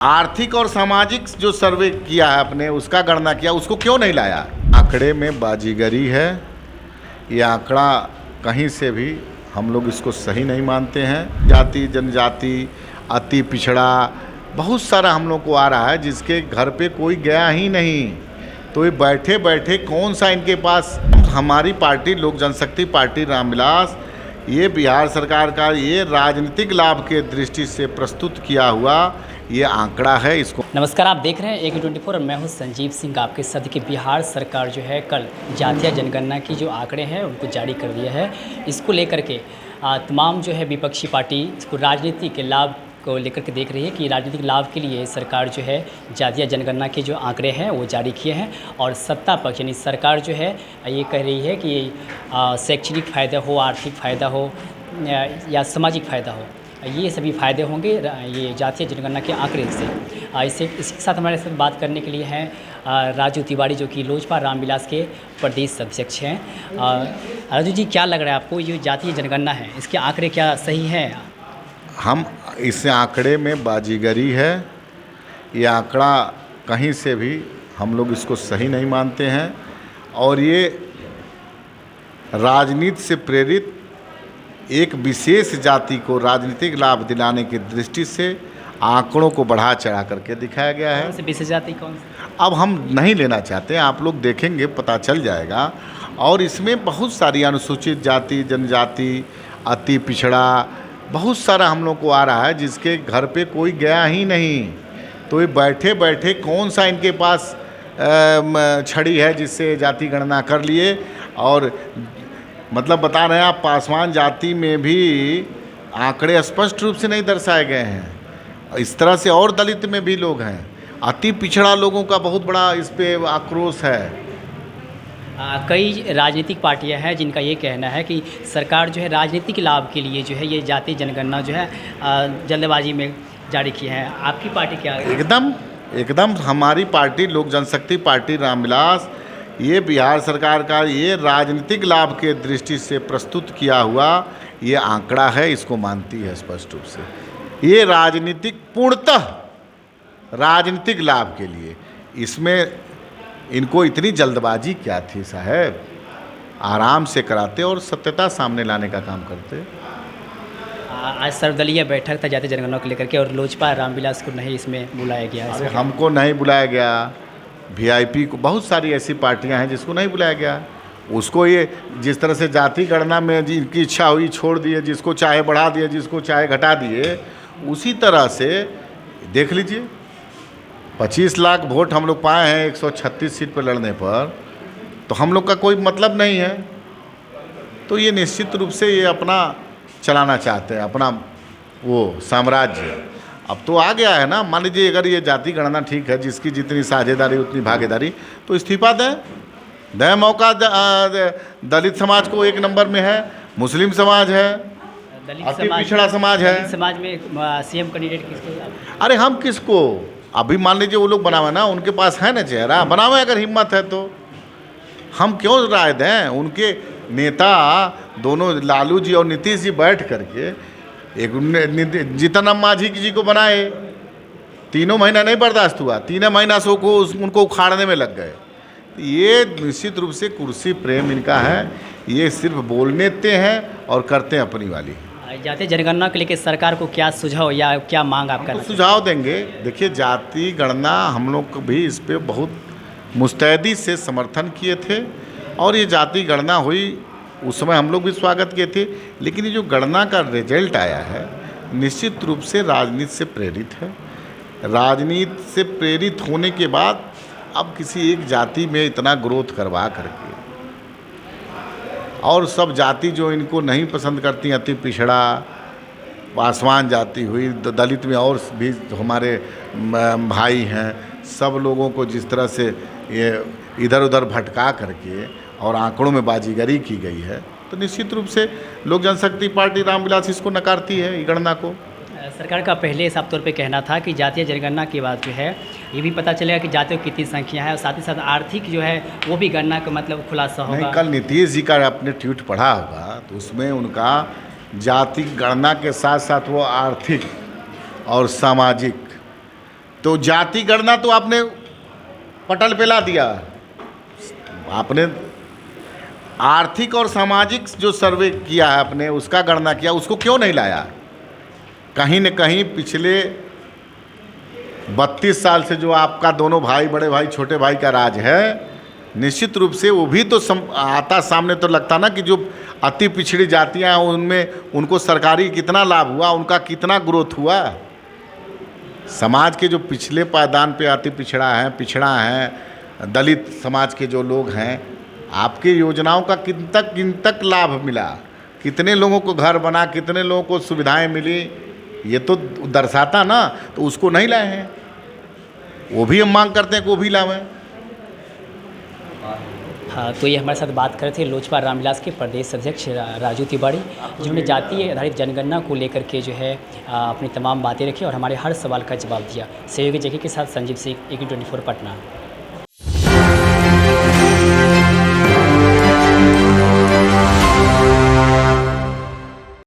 आर्थिक और सामाजिक जो सर्वे किया है आपने, उसका गणना किया, उसको क्यों नहीं लाया? आंकड़े में बाजीगरी है। ये आंकड़ा कहीं से भी हम लोग इसको सही नहीं मानते हैं। जाति जनजाति अति पिछड़ा बहुत सारा हम लोग को आ रहा है, जिसके घर पे कोई गया ही नहीं। तो ये बैठे बैठे कौन सा इनके पास, हमारी पार्टी लोक जनशक्ति पार्टी रामविलास, ये बिहार सरकार का ये राजनीतिक लाभ के दृष्टि से प्रस्तुत किया हुआ ये आंकड़ा है। इसको नमस्कार, आप देख रहे हैं AK24 और मैं हूं संजीव सिंह। आपके साथ कि बिहार सरकार जो है कल जातीय जनगणना की जो आंकड़े हैं उनको जारी कर दिया है। इसको लेकर के तमाम जो है विपक्षी पार्टी इसको राजनीति के लाभ को लेकर के देख रही है कि राजनीतिक लाभ के लिए सरकार जो है जातीय जनगणना के जो आंकड़े हैं वो जारी किए हैं। और सत्ता पक्ष यानी सरकार जो है ये कह रही है कि शैक्षणिक फ़ायदा हो, आर्थिक फ़ायदा हो या सामाजिक फ़ायदा हो, ये सभी फ़ायदे होंगे ये जातीय जनगणना के आंकड़े से। इसके साथ हमारे साथ बात करने के लिए हैं राजू तिवारी, जो कि लोजपा रामविलास के प्रदेश अध्यक्ष हैं। राजू जी, क्या लग रहा है आपको, ये जातीय जनगणना है इसके आंकड़े क्या सही हैं? हम इस आंकड़े में बाजीगरी है। ये आंकड़ा कहीं से भी हम लोग इसको सही नहीं मानते हैं और ये राजनीति से प्रेरित एक विशेष जाति को राजनीतिक लाभ दिलाने की दृष्टि से आंकड़ों को बढ़ा चढ़ा करके दिखाया गया है। कौन सी विशेष जाति, कौन सी? अब हम नहीं लेना चाहते, आप लोग देखेंगे पता चल जाएगा। और इसमें बहुत सारी अनुसूचित जाति जनजाति अति पिछड़ा बहुत सारा हम लोग को आ रहा है, जिसके घर पे कोई गया ही नहीं। तो ये बैठे बैठे कौन सा इनके पास छड़ी है जिससे जाति गणना कर लिए। और मतलब बता रहे हैं आप, पासवान जाति में भी आंकड़े स्पष्ट रूप से नहीं दर्शाए गए हैं। इस तरह से और दलित में भी लोग हैं, अति पिछड़ा लोगों का बहुत बड़ा इस पे आक्रोश है। कई राजनीतिक पार्टियां हैं जिनका ये कहना है कि सरकार जो है राजनीतिक लाभ के लिए जो है ये जातीय जनगणना जो है जल्दबाजी में जारी की है। आपकी पार्टी क्या है? एकदम हमारी पार्टी लोक जनशक्ति पार्टी रामविलास, ये बिहार सरकार का ये राजनीतिक लाभ के दृष्टि से प्रस्तुत किया हुआ ये आंकड़ा है, इसको मानती है स्पष्ट रूप से। ये राजनीतिक पूर्णतः राजनीतिक लाभ के लिए, इसमें इनको इतनी जल्दबाजी क्या थी साहब? आराम से कराते और सत्यता सामने लाने का काम करते। आज सर्वदलीय बैठक था जातीय जनगणना को लेकर के और लोजपा रामविलास को नहीं इसमें बुलाया गया। अरे हमको नहीं बुलाया गया, VIP को, बहुत सारी ऐसी पार्टियां हैं जिसको नहीं बुलाया गया। उसको ये जिस तरह से जाति गणना में जिनकी इच्छा हुई छोड़ दिए, जिसको चाहे बढ़ा दिए, जिसको चाहे घटा दिए, उसी तरह से देख लीजिए 25 लाख वोट हम लोग पाए हैं 136 सीट पर लड़ने पर, तो हम लोग का कोई मतलब नहीं है। तो ये निश्चित रूप से ये अपना चलाना चाहते हैं, अपना वो साम्राज्य। अब तो आ गया है ना, मान लीजिए अगर ये जाति गणना ठीक है, जिसकी जितनी साझेदारी उतनी भागीदारी, तो इस्तीफा दें मौका। दलित समाज को 1 नंबर में है, मुस्लिम समाज है, अति पिछड़ा समाज है। समाज में CM कैंडिडेट किसको? अरे हम किसको, अभी मान लीजिए वो लोग बनावे ना, उनके पास है ना चेहरा, बनावे अगर हिम्मत है तो। हम क्यों राय दें? उनके नेता दोनों लालू जी और नीतीश जी बैठ करके एक जीतन मांझी जी को बनाए, 3 महीना नहीं बर्दाश्त हुआ, 3 महीना से उनको उखाड़ने में लग गए। ये निश्चित रूप से कुर्सी प्रेम इनका है, ये सिर्फ बोलते हैं और करते हैं अपनी वाली। जातीय जनगणना के लेकर सरकार को क्या सुझाव या क्या मांग आप करना? सुझाव देंगे। देखिए, जाति गणना हम लोग भी इस पे बहुत मुस्तैदी से समर्थन किए थे और ये जाति गणना हुई उस समय हम लोग भी स्वागत किए थे। लेकिन ये जो गणना का रिजल्ट आया है निश्चित रूप से राजनीति से प्रेरित है। राजनीति से प्रेरित होने के बाद अब किसी एक जाति में इतना ग्रोथ करवा करके, और सब जाति जो इनको नहीं पसंद करती, अति पिछड़ा पासवान जाति हुई, दलित में और भी हमारे भाई हैं, सब लोगों को जिस तरह से ये इधर उधर भटका करके और आंकड़ों में बाजीगरी की गई है, तो निश्चित रूप से लोक जनशक्ति पार्टी रामविलास इसको नकारती है, गणना को। सरकार का पहले साफ तौर पे कहना था कि जातीय जनगणना के बाद जो है ये भी पता चलेगा कि जातियों की कितनी संख्या है और साथ ही साथ आर्थिक जो है वो भी गणना का मतलब खुलासा होगा। नहीं, कल नीतीश जी का आपने ट्वीट पढ़ा होगा, तो उसमें उनका जाति गणना के साथ साथ वो आर्थिक और सामाजिक तो जाति गणना तो आपने पटल पे ला दिया। आपने आर्थिक और सामाजिक जो सर्वे किया है आपने, उसका गणना किया, उसको क्यों नहीं लाया? कहीं न कहीं पिछले 32 साल से जो आपका दोनों भाई, बड़े भाई छोटे भाई का राज है, निश्चित रूप से वो भी तो आता सामने तो लगता ना कि जो अति पिछड़ी जातियाँ हैं उनमें उनको सरकारी कितना लाभ हुआ, उनका कितना ग्रोथ हुआ। समाज के जो पिछले पायदान पे अति पिछड़ा है, दलित समाज के जो लोग हैं, आपकी योजनाओं का किन तक लाभ मिला, कितने लोगों को घर बना, कितने लोगों को सुविधाएं मिली, ये तो दर्शाता ना। तो उसको नहीं लाए हैं, वो भी हम मांग करते हैं कि वो भी लाएं। हाँ, तो ये हमारे साथ बात कर रहे थे लोजपा रामविलास के प्रदेश अध्यक्ष राजू तिवारी, जिन्होंने जाति आधारित जनगणना को लेकर के जो है अपनी तमाम बातें रखी और हमारे हर सवाल का जवाब दिया। सहयोगी जगह के साथ संजीव सिंह, AQ24 पटना।